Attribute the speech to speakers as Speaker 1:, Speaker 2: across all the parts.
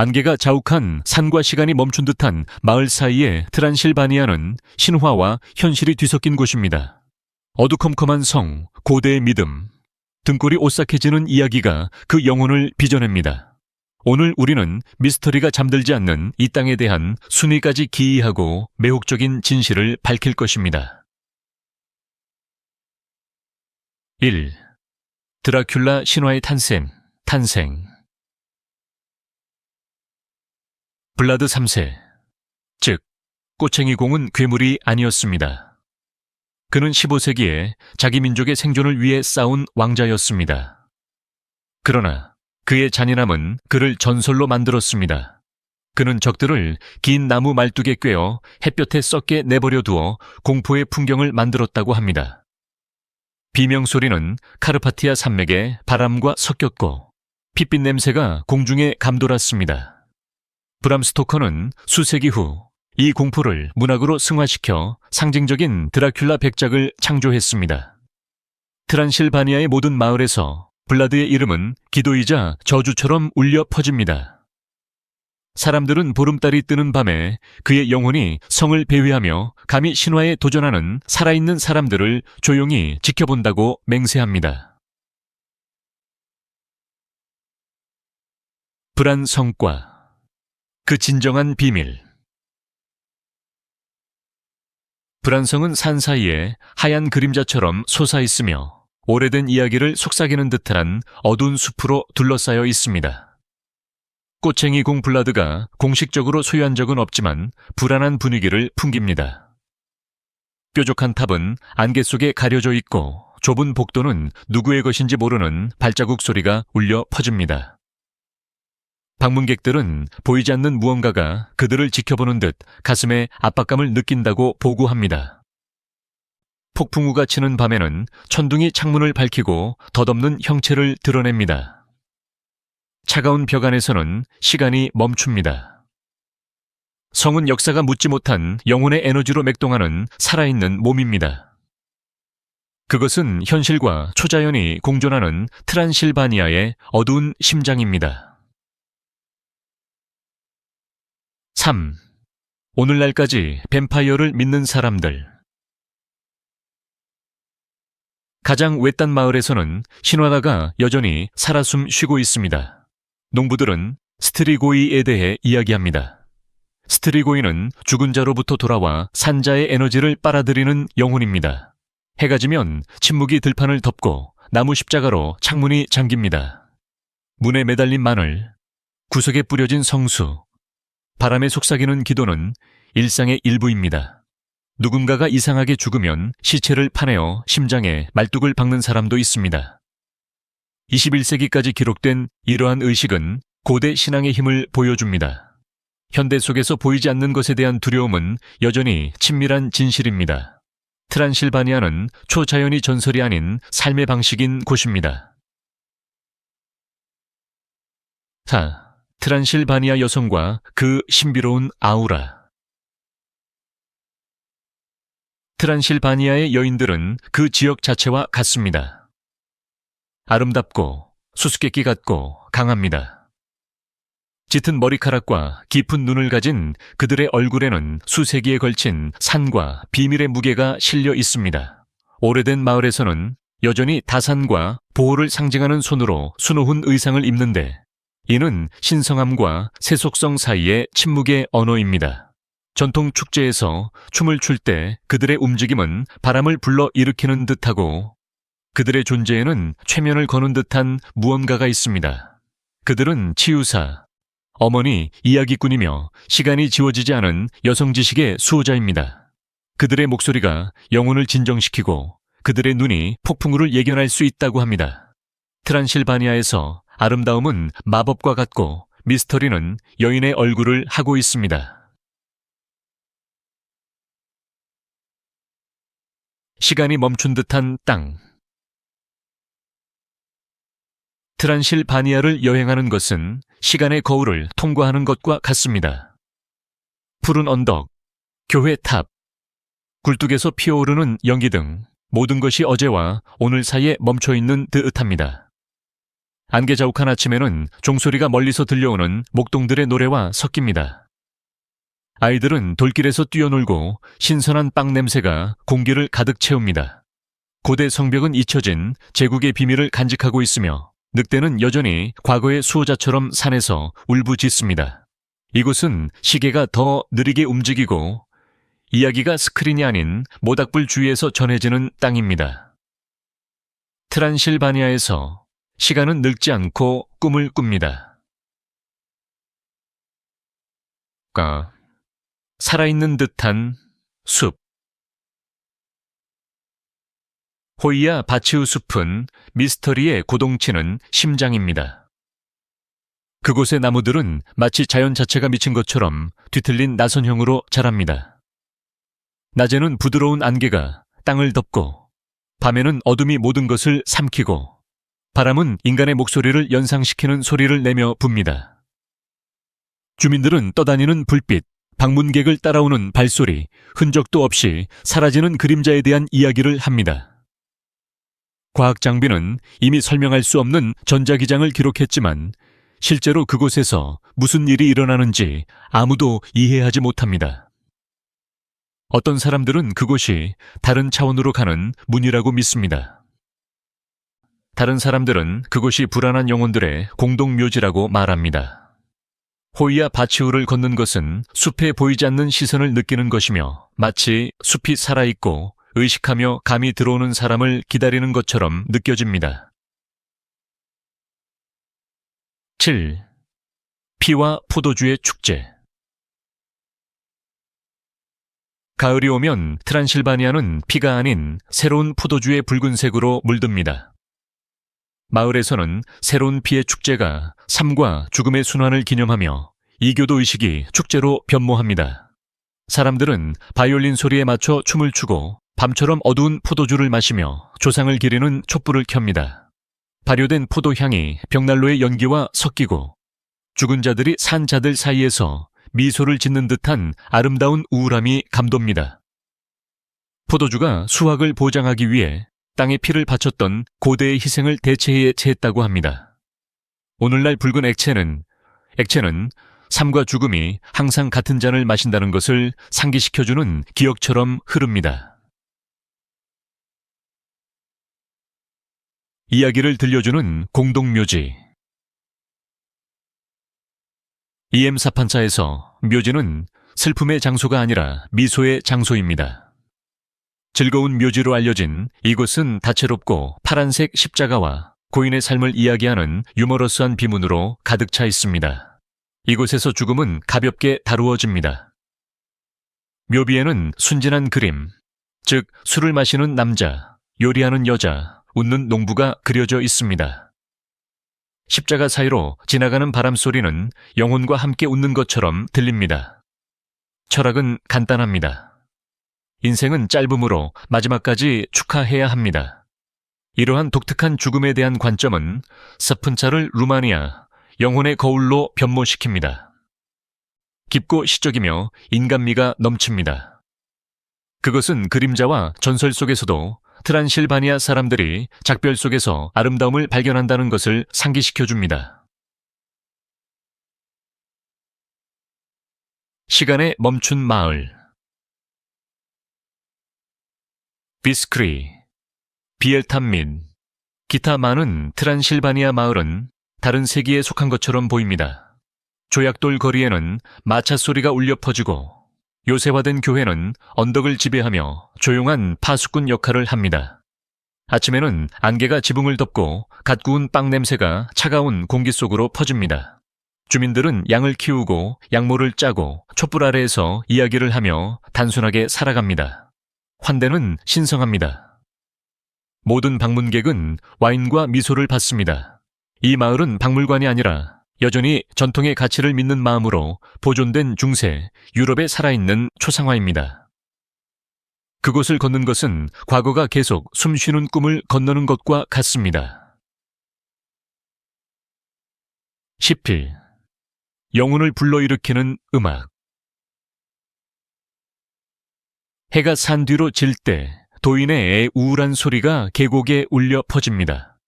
Speaker 1: 안개가 자욱한 산과 시간이 멈춘 듯한 마을 사이의 트란실바니아는 신화와 현실이 뒤섞인 곳입니다. 어두컴컴한 성, 고대의 믿음, 등골이 오싹해지는 이야기가 그 영혼을 빚어냅니다. 오늘 우리는 미스터리가 잠들지 않는 이 땅에 대한 순위까지 기이하고 매혹적인 진실을 밝힐 것입니다. 1. 드라큘라 신화의 탄생. 블라드 3세, 즉 꼬챙이 공은 괴물이 아니었습니다. 그는 15세기에 자기 민족의 생존을 위해 싸운 왕자였습니다. 그러나 그의 잔인함은 그를 전설로 만들었습니다. 그는 적들을 긴 나무 말뚝에 꿰어 햇볕에 썩게 내버려 두어 공포의 풍경을 만들었다고 합니다. 비명소리는 카르파티아 산맥에 바람과 섞였고 핏빛 냄새가 공중에 감돌았습니다. 브람 스토커는 수세기 후 이 공포를 문학으로 승화시켜 상징적인 드라큘라 백작을 창조했습니다. 트란실바니아의 모든 마을에서 블라드의 이름은 기도이자 저주처럼 울려 퍼집니다. 사람들은 보름달이 뜨는 밤에 그의 영혼이 성을 배회하며 감히 신화에 도전하는 살아있는 사람들을 조용히 지켜본다고 맹세합니다. 브란 성과, 그 진정한 비밀. 브란성은 산 사이에 하얀 그림자처럼 솟아있으며 오래된 이야기를 속삭이는 듯한 어두운 숲으로 둘러싸여 있습니다. 꼬챙이 공 블라드가 공식적으로 소유한 적은 없지만 불안한 분위기를 풍깁니다. 뾰족한 탑은 안개 속에 가려져 있고 좁은 복도는 누구의 것인지 모르는 발자국 소리가 울려 퍼집니다. 방문객들은 보이지 않는 무언가가 그들을 지켜보는 듯 가슴에 압박감을 느낀다고 보고합니다. 폭풍우가 치는 밤에는 천둥이 창문을 밝히고 덧없는 형체를 드러냅니다. 차가운 벽 안에서는 시간이 멈춥니다. 성은 역사가 묻지 못한 영혼의 에너지로 맥동하는 살아있는 몸입니다. 그것은 현실과 초자연이 공존하는 트란실바니아의 어두운 심장입니다. 3. 오늘날까지 뱀파이어를 믿는 사람들. 가장 외딴 마을에서는 신화가가 여전히 살아숨 쉬고 있습니다. 농부들은 스트리고이에 대해 이야기합니다. 스트리고이는 죽은 자로부터 돌아와 산자의 에너지를 빨아들이는 영혼입니다. 해가 지면 침묵이 들판을 덮고 나무 십자가로 창문이 잠깁니다. 문에 매달린 마늘, 구석에 뿌려진 성수, 바람에 속삭이는 기도는 일상의 일부입니다. 누군가가 이상하게 죽으면 시체를 파내어 심장에 말뚝을 박는 사람도 있습니다. 21세기까지 기록된 이러한 의식은 고대 신앙의 힘을 보여줍니다. 현대 속에서 보이지 않는 것에 대한 두려움은 여전히 친밀한 진실입니다. 트란실바니아는 초자연이 전설이 아닌 삶의 방식인 곳입니다. 4. 트란실바니아 여성과 그 신비로운 아우라. 트란실바니아의 여인들은 그 지역 자체와 같습니다. 아름답고 수수께끼 같고 강합니다. 짙은 머리카락과 깊은 눈을 가진 그들의 얼굴에는 수세기에 걸친 산과 비밀의 무게가 실려 있습니다. 오래된 마을에서는 여전히 다산과 보호를 상징하는 손으로 수놓은 의상을 입는데 이는 신성함과 세속성 사이의 침묵의 언어입니다. 전통 축제에서 춤을 출 때 그들의 움직임은 바람을 불러 일으키는 듯하고 그들의 존재에는 최면을 거는 듯한 무언가가 있습니다. 그들은 치유사, 어머니, 이야기꾼이며 시간이 지워지지 않은 여성 지식의 수호자입니다. 그들의 목소리가 영혼을 진정시키고 그들의 눈이 폭풍우를 예견할 수 있다고 합니다. 트란실바니아에서 아름다움은 마법과 같고 미스터리는 여인의 얼굴을 하고 있습니다. 시간이 멈춘 듯한 땅. 트란실바니아를 여행하는 것은 시간의 거울을 통과하는 것과 같습니다. 푸른 언덕, 교회 탑, 굴뚝에서 피어오르는 연기 등 모든 것이 어제와 오늘 사이에 멈춰있는 듯합니다. 안개자욱한 아침에는 종소리가 멀리서 들려오는 목동들의 노래와 섞입니다. 아이들은 돌길에서 뛰어놀고 신선한 빵 냄새가 공기를 가득 채웁니다. 고대 성벽은 잊혀진 제국의 비밀을 간직하고 있으며 늑대는 여전히 과거의 수호자처럼 산에서 울부짖습니다. 이곳은 시계가 더 느리게 움직이고 이야기가 스크린이 아닌 모닥불 주위에서 전해지는 땅입니다. 트란실바니아에서 시간은 늙지 않고 꿈을 꿉니다. 살아있는 듯한 숲. 호이아 바치우 숲은 미스터리의 고동치는 심장입니다. 그곳의 나무들은 마치 자연 자체가 미친 것처럼 뒤틀린 나선형으로 자랍니다. 낮에는 부드러운 안개가 땅을 덮고 밤에는 어둠이 모든 것을 삼키고 바람은 인간의 목소리를 연상시키는 소리를 내며 붑니다. 주민들은 떠다니는 불빛, 방문객을 따라오는 발소리, 흔적도 없이 사라지는 그림자에 대한 이야기를 합니다. 과학 장비는 이미 설명할 수 없는 전자기장을 기록했지만 실제로 그곳에서 무슨 일이 일어나는지 아무도 이해하지 못합니다. 어떤 사람들은 그곳이 다른 차원으로 가는 문이라고 믿습니다. 다른 사람들은 그곳이 불안한 영혼들의 공동묘지라고 말합니다. 호이아 바치우를 걷는 것은 숲에 보이지 않는 시선을 느끼는 것이며 마치 숲이 살아있고 의식하며 감이 들어오는 사람을 기다리는 것처럼 느껴집니다. 7. 피와 포도주의 축제. 가을이 오면 트란실바니아는 피가 아닌 새로운 포도주의 붉은색으로 물듭니다. 마을에서는 새로운 피의 축제가 삶과 죽음의 순환을 기념하며 이교도 의식이 축제로 변모합니다. 사람들은 바이올린 소리에 맞춰 춤을 추고 밤처럼 어두운 포도주를 마시며 조상을 기리는 촛불을 켭니다. 발효된 포도향이 벽난로의 연기와 섞이고 죽은 자들이 산 자들 사이에서 미소를 짓는 듯한 아름다운 우울함이 감돕니다. 포도주가 수확을 보장하기 위해 땅에 피를 바쳤던 고대의 희생을 대체해 채했다고 합니다. 오늘날 붉은 액체는 삶과 죽음이 항상 같은 잔을 마신다는 것을 상기시켜주는 기억처럼 흐릅니다. 이야기를 들려주는 공동묘지. EM 사판차에서 묘지는 슬픔의 장소가 아니라 미소의 장소입니다. 즐거운 묘지로 알려진 이곳은 다채롭고 파란색 십자가와 고인의 삶을 이야기하는 유머러스한 비문으로 가득 차 있습니다. 이곳에서 죽음은 가볍게 다루어집니다. 묘비에는 순진한 그림, 즉 술을 마시는 남자, 요리하는 여자, 웃는 농부가 그려져 있습니다. 십자가 사이로 지나가는 바람 소리는 영혼과 함께 웃는 것처럼 들립니다. 철학은 간단합니다. 인생은 짧으므로 마지막까지 축하해야 합니다. 이러한 독특한 죽음에 대한 관점은 사푼차를 루마니아, 영혼의 거울로 변모시킵니다. 깊고 시적이며 인간미가 넘칩니다. 그것은 그림자와 전설 속에서도 트란실바니아 사람들이 작별 속에서 아름다움을 발견한다는 것을 상기시켜줍니다. 시간에 멈춘 마을. 비스크리, 비엘탄민, 기타 많은 트란실바니아 마을은 다른 세계에 속한 것처럼 보입니다. 조약돌 거리에는 마차 소리가 울려 퍼지고 요새화된 교회는 언덕을 지배하며 조용한 파수꾼 역할을 합니다. 아침에는 안개가 지붕을 덮고 갓 구운 빵 냄새가 차가운 공기 속으로 퍼집니다. 주민들은 양을 키우고 양모를 짜고 촛불 아래에서 이야기를 하며 단순하게 살아갑니다. 환대는 신성합니다. 모든 방문객은 와인과 미소를 받습니다. 이 마을은 박물관이 아니라 여전히 전통의 가치를 믿는 마음으로 보존된 중세 유럽에 살아있는 초상화입니다. 그곳을 걷는 것은 과거가 계속 숨쉬는 꿈을 건너는 것과 같습니다. 10필. 영혼을 불러일으키는 음악. 해가 산 뒤로 질 때 도인의 우울한 소리가 계곡에 울려 퍼집니다.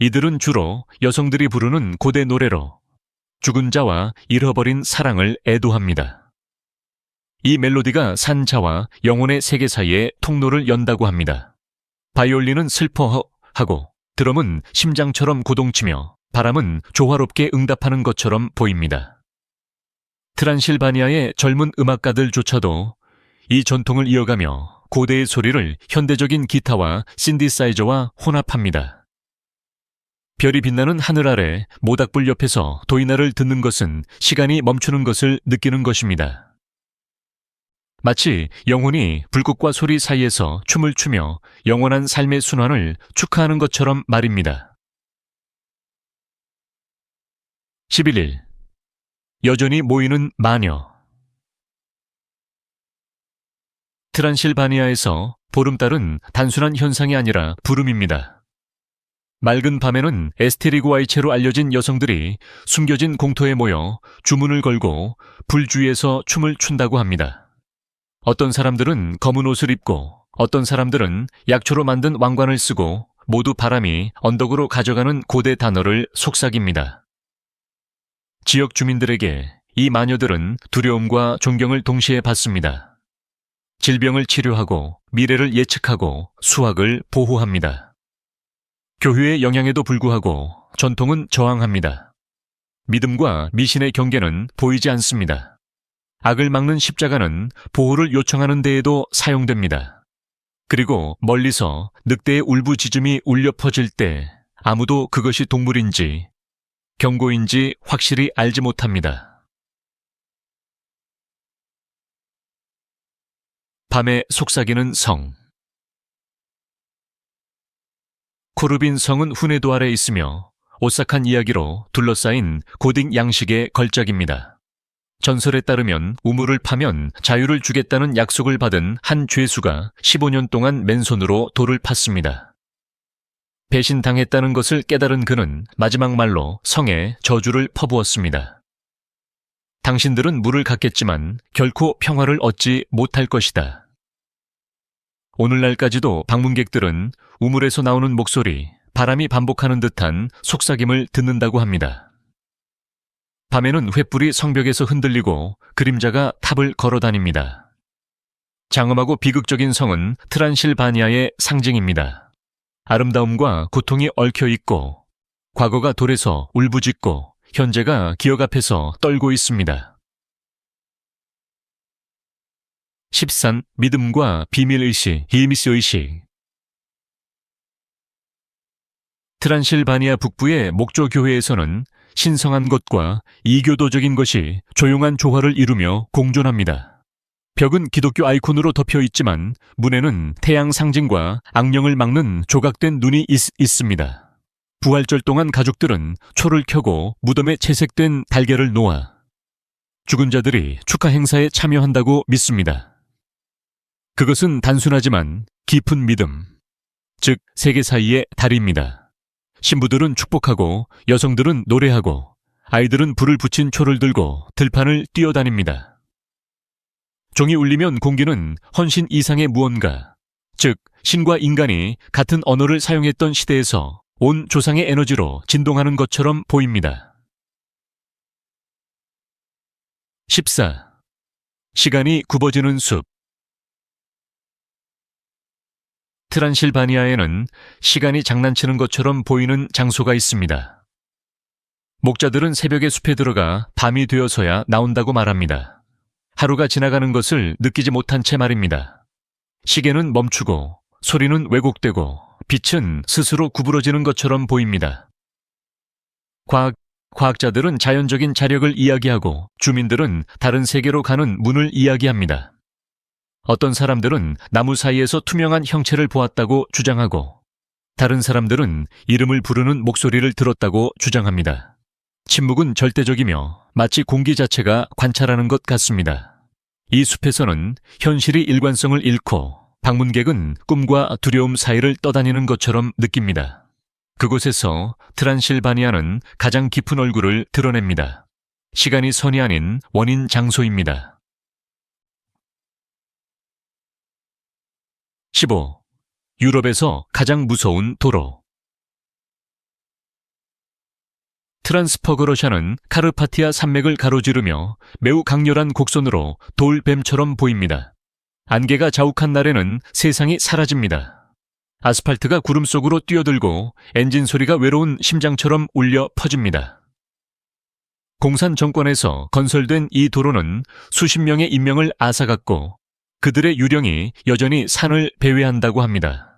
Speaker 1: 이들은 주로 여성들이 부르는 고대 노래로 죽은 자와 잃어버린 사랑을 애도합니다. 이 멜로디가 산자와 영혼의 세계 사이에 통로를 연다고 합니다. 바이올린은 슬퍼하고 드럼은 심장처럼 고동치며 바람은 조화롭게 응답하는 것처럼 보입니다. 트란실바니아의 젊은 음악가들조차도 이 전통을 이어가며 고대의 소리를 현대적인 기타와 신디사이저와 혼합합니다. 별이 빛나는 하늘 아래 모닥불 옆에서 도이나를 듣는 것은 시간이 멈추는 것을 느끼는 것입니다. 마치 영혼이 불꽃과 소리 사이에서 춤을 추며 영원한 삶의 순환을 축하하는 것처럼 말입니다. 11일 여전히 모이는 마녀. 트란실바니아에서 보름달은 단순한 현상이 아니라 부름입니다. 맑은 밤에는 에스테리고아이체로 알려진 여성들이 숨겨진 공터에 모여 주문을 걸고 불 주위에서 춤을 춘다고 합니다. 어떤 사람들은 검은 옷을 입고 어떤 사람들은 약초로 만든 왕관을 쓰고 모두 바람이 언덕으로 가져가는 고대 단어를 속삭입니다. 지역 주민들에게 이 마녀들은 두려움과 존경을 동시에 받습니다. 질병을 치료하고 미래를 예측하고 수확을 보호합니다. 교회의 영향에도 불구하고 전통은 저항합니다. 믿음과 미신의 경계는 보이지 않습니다. 악을 막는 십자가는 보호를 요청하는 데에도 사용됩니다. 그리고 멀리서 늑대의 울부짖음이 울려 퍼질 때 아무도 그것이 동물인지 경고인지 확실히 알지 못합니다. 밤에 속삭이는 성. 코르빈 성은 후네도 아래 있으며 오싹한 이야기로 둘러싸인 고딕 양식의 걸작입니다. 전설에 따르면 우물을 파면 자유를 주겠다는 약속을 받은 한 죄수가 15년 동안 맨손으로 돌을 팠습니다. 배신당했다는 것을 깨달은 그는 마지막 말로 성에 저주를 퍼부었습니다. 당신들은 물을 갖겠지만 결코 평화를 얻지 못할 것이다. 오늘날까지도 방문객들은 우물에서 나오는 목소리, 바람이 반복하는 듯한 속삭임을 듣는다고 합니다. 밤에는 횃불이 성벽에서 흔들리고 그림자가 탑을 걸어다닙니다. 장엄하고 비극적인 성은 트란실바니아의 상징입니다. 아름다움과 고통이 얽혀 있고 과거가 돌에서 울부짖고 현재가 기억 앞에서 떨고 있습니다. 13. 믿음과 비밀의식, 히미스의식. 트란실바니아 북부의 목조교회에서는 신성한 것과 이교도적인 것이 조용한 조화를 이루며 공존합니다. 벽은 기독교 아이콘으로 덮여 있지만 문에는 태양 상징과 악령을 막는 조각된 눈이 있습니다. 부활절 동안 가족들은 초를 켜고 무덤에 채색된 달걀을 놓아 죽은 자들이 축하 행사에 참여한다고 믿습니다. 그것은 단순하지만 깊은 믿음, 즉 세계 사이의 다리입니다. 신부들은 축복하고 여성들은 노래하고 아이들은 불을 붙인 초를 들고 들판을 뛰어다닙니다. 종이 울리면 공기는 헌신 이상의 무언가, 즉 신과 인간이 같은 언어를 사용했던 시대에서 온 조상의 에너지로 진동하는 것처럼 보입니다. 14. 시간이 굽어지는 숲. 트란실바니아에는 시간이 장난치는 것처럼 보이는 장소가 있습니다. 목자들은 새벽에 숲에 들어가 밤이 되어서야 나온다고 말합니다. 하루가 지나가는 것을 느끼지 못한 채 말입니다. 시계는 멈추고 소리는 왜곡되고 빛은 스스로 구부러지는 것처럼 보입니다. 과학자들은 자연적인 자력을 이야기하고 주민들은 다른 세계로 가는 문을 이야기합니다. 어떤 사람들은 나무 사이에서 투명한 형체를 보았다고 주장하고 다른 사람들은 이름을 부르는 목소리를 들었다고 주장합니다. 침묵은 절대적이며 마치 공기 자체가 관찰하는 것 같습니다. 이 숲에서는 현실이 일관성을 잃고 방문객은 꿈과 두려움 사이를 떠다니는 것처럼 느낍니다. 그곳에서 트란실바니아는 가장 깊은 얼굴을 드러냅니다. 시간이 선이 아닌 원인 장소입니다. 15. 유럽에서 가장 무서운 도로. 트란스퍼그러샤는 카르파티아 산맥을 가로지르며 매우 강렬한 곡선으로 돌뱀처럼 보입니다. 안개가 자욱한 날에는 세상이 사라집니다. 아스팔트가 구름 속으로 뛰어들고 엔진 소리가 외로운 심장처럼 울려 퍼집니다. 공산 정권에서 건설된 이 도로는 수십 명의 인명을 앗아갔고 그들의 유령이 여전히 산을 배회한다고 합니다.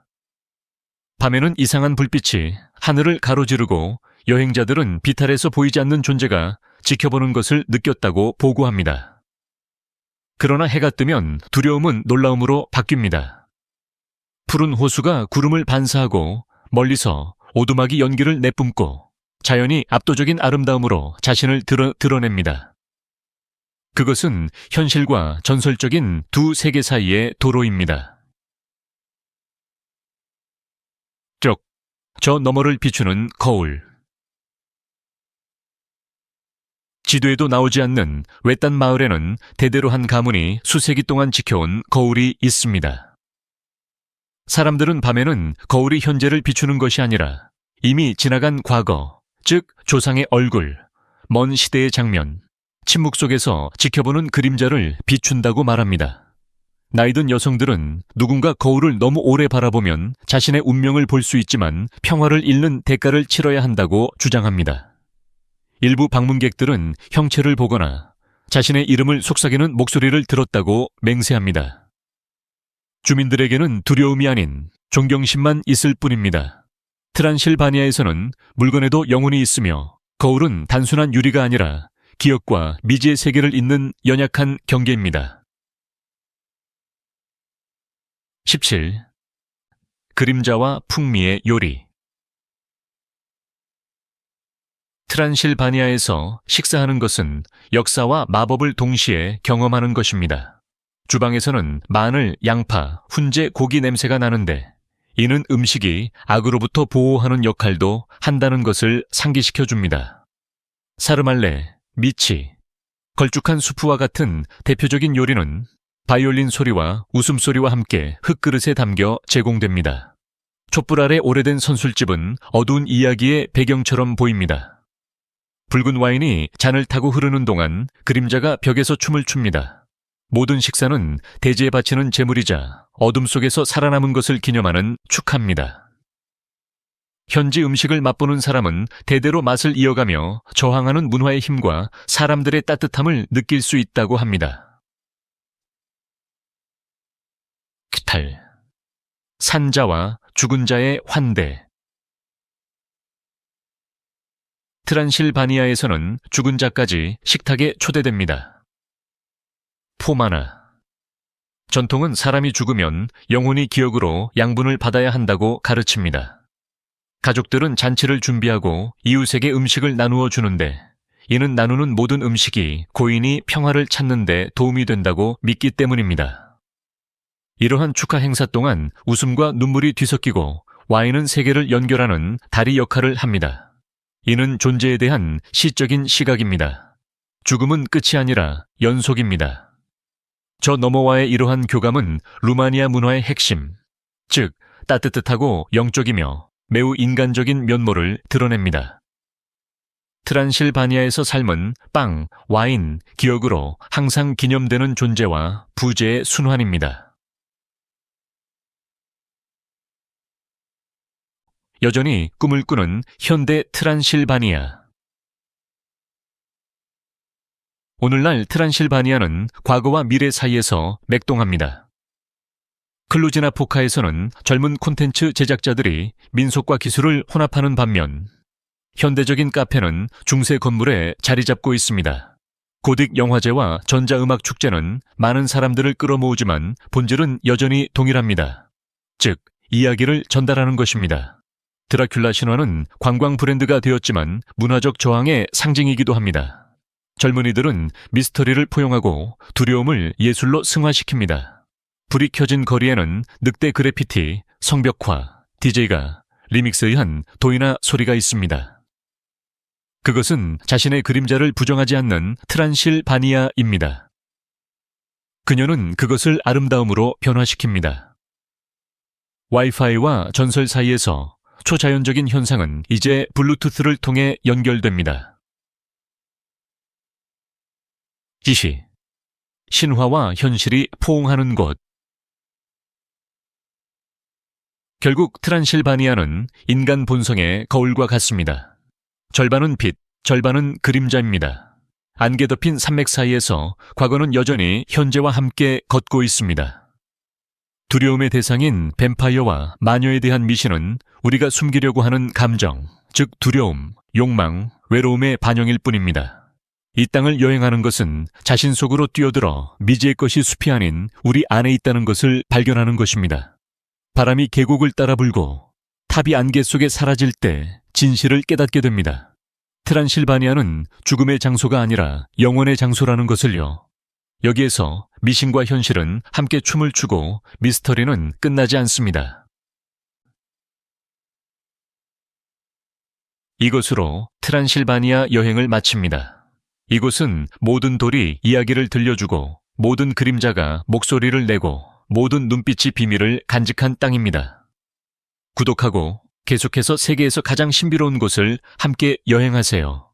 Speaker 1: 밤에는 이상한 불빛이 하늘을 가로지르고 여행자들은 비탈에서 보이지 않는 존재가 지켜보는 것을 느꼈다고 보고합니다. 그러나 해가 뜨면 두려움은 놀라움으로 바뀝니다. 푸른 호수가 구름을 반사하고 멀리서 오두막이 연기를 내뿜고 자연이 압도적인 아름다움으로 자신을 드러냅니다. 그것은 현실과 전설적인 두 세계 사이의 도로입니다. 저 너머를 비추는 거울. 지도에도 나오지 않는 외딴 마을에는 대대로 한 가문이 수세기 동안 지켜온 거울이 있습니다. 사람들은 밤에는 거울이 현재를 비추는 것이 아니라 이미 지나간 과거, 즉 조상의 얼굴, 먼 시대의 장면, 침묵 속에서 지켜보는 그림자를 비춘다고 말합니다. 나이든 여성들은 누군가 거울을 너무 오래 바라보면 자신의 운명을 볼 수 있지만 평화를 잃는 대가를 치러야 한다고 주장합니다. 일부 방문객들은 형체를 보거나 자신의 이름을 속삭이는 목소리를 들었다고 맹세합니다. 주민들에게는 두려움이 아닌 존경심만 있을 뿐입니다. 트란실바니아에서는 물건에도 영혼이 있으며 거울은 단순한 유리가 아니라 기억과 미지의 세계를 잇는 연약한 경계입니다. 17. 그림자와 풍미의 요리. 트란실바니아에서 식사하는 것은 역사와 마법을 동시에 경험하는 것입니다. 주방에서는 마늘, 양파, 훈제, 고기 냄새가 나는데 이는 음식이 악으로부터 보호하는 역할도 한다는 것을 상기시켜 줍니다. 사르말레, 미치, 걸쭉한 수프와 같은 대표적인 요리는 바이올린 소리와 웃음소리와 함께 흙그릇에 담겨 제공됩니다. 촛불 아래 오래된 선술집은 어두운 이야기의 배경처럼 보입니다. 붉은 와인이 잔을 타고 흐르는 동안 그림자가 벽에서 춤을 춥니다. 모든 식사는 대지에 바치는 제물이자 어둠 속에서 살아남은 것을 기념하는 축하입니다. 현지 음식을 맛보는 사람은 대대로 맛을 이어가며 저항하는 문화의 힘과 사람들의 따뜻함을 느낄 수 있다고 합니다. 크탈, 산자와 죽은 자의 환대. 트란실바니아에서는 죽은 자까지 식탁에 초대됩니다. 포마나. 전통은 사람이 죽으면 영혼이 기억으로 양분을 받아야 한다고 가르칩니다. 가족들은 잔치를 준비하고 이웃에게 음식을 나누어 주는데 이는 나누는 모든 음식이 고인이 평화를 찾는 데 도움이 된다고 믿기 때문입니다. 이러한 축하 행사 동안 웃음과 눈물이 뒤섞이고 와인은 세계를 연결하는 다리 역할을 합니다. 이는 존재에 대한 시적인 시각입니다. 죽음은 끝이 아니라 연속입니다. 저 너머와의 이러한 교감은 루마니아 문화의 핵심, 즉 따뜻하고 영적이며 매우 인간적인 면모를 드러냅니다. 트란실바니아에서 삶은 빵, 와인, 기억으로 항상 기념되는 존재와 부재의 순환입니다. 여전히 꿈을 꾸는 현대 트란실바니아. 오늘날 트란실바니아는 과거와 미래 사이에서 맥동합니다. 클루지나포카에서는 젊은 콘텐츠 제작자들이 민속과 기술을 혼합하는 반면 현대적인 카페는 중세 건물에 자리 잡고 있습니다. 고딕 영화제와 전자음악 축제는 많은 사람들을 끌어모으지만 본질은 여전히 동일합니다. 즉, 이야기를 전달하는 것입니다. 드라큘라 신화는 관광 브랜드가 되었지만 문화적 저항의 상징이기도 합니다. 젊은이들은 미스터리를 포용하고 두려움을 예술로 승화시킵니다. 불이 켜진 거리에는 늑대 그래피티, 성벽화, DJ가 리믹스한 도이나 소리가 있습니다. 그것은 자신의 그림자를 부정하지 않는 트란실바니아입니다. 그녀는 그것을 아름다움으로 변화시킵니다. 와이파이와 전설 사이에서 초자연적인 현상은 이제 블루투스를 통해 연결됩니다. 지시. 신화와 현실이 포옹하는 곳. 결국 트란실바니아는 인간 본성의 거울과 같습니다. 절반은 빛, 절반은 그림자입니다. 안개 덮인 산맥 사이에서 과거는 여전히 현재와 함께 걷고 있습니다. 두려움의 대상인 뱀파이어와 마녀에 대한 미신은 우리가 숨기려고 하는 감정, 즉 두려움, 욕망, 외로움의 반영일 뿐입니다. 이 땅을 여행하는 것은 자신 속으로 뛰어들어 미지의 것이 숲이 아닌 우리 안에 있다는 것을 발견하는 것입니다. 바람이 계곡을 따라 불고 탑이 안개 속에 사라질 때 진실을 깨닫게 됩니다. 트란실바니아는 죽음의 장소가 아니라 영혼의 장소라는 것을요. 여기에서 미신과 현실은 함께 춤을 추고 미스터리는 끝나지 않습니다. 이것으로 트란실바니아 여행을 마칩니다. 이곳은 모든 돌이 이야기를 들려주고 모든 그림자가 목소리를 내고 모든 눈빛이 비밀을 간직한 땅입니다. 구독하고 계속해서 세계에서 가장 신비로운 곳을 함께 여행하세요.